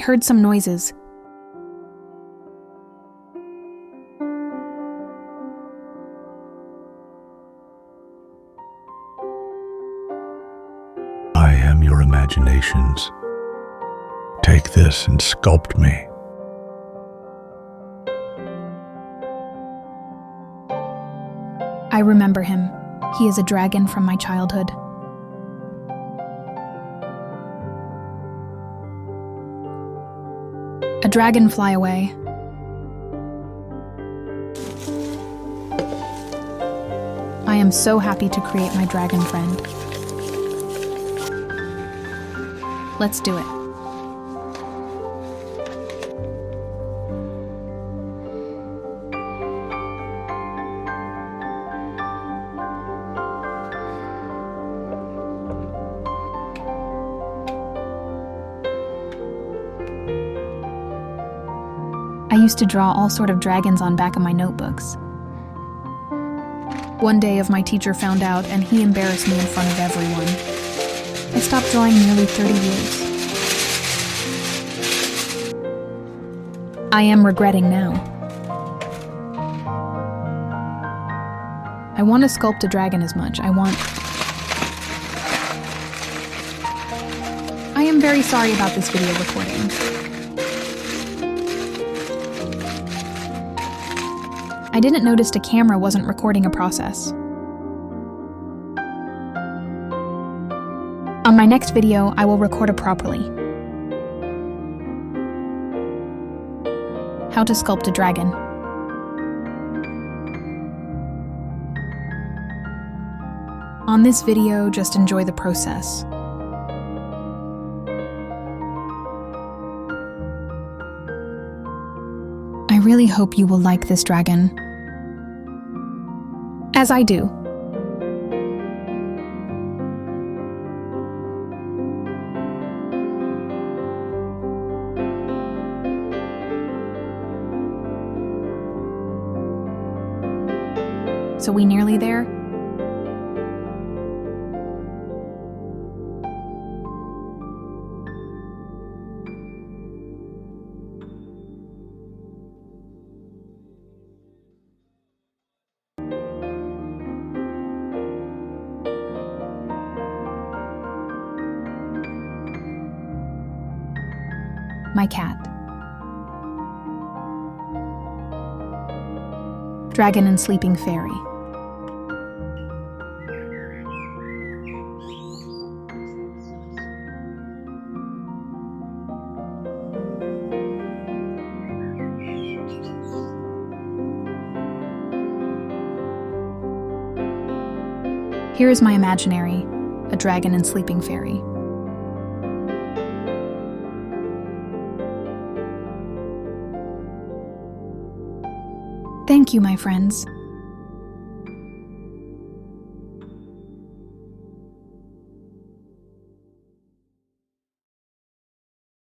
heard some noises. I am your imaginations. Take this and sculpt me. I remember him. He is a dragon from my childhood. A dragon fly away. I am so happy to create my dragon friend. Let's do it. I used to draw all sort of dragons on back of my notebooks. One day my teacher found out and he embarrassed me in front of everyone. I stopped drawing nearly 30 years. I am regretting now. I want to sculpt a dragon as much. I am very sorry about this video recording. I didn't notice the camera wasn't recording a process. On my next video, I will record it properly. How to sculpt a dragon. On this video, just enjoy the process. I really hope you will like this dragon. As I do. So we nearly there? My cat. Dragon and sleeping fairy. Here is my imaginary, a dragon and sleeping fairy. Thank you, my friends.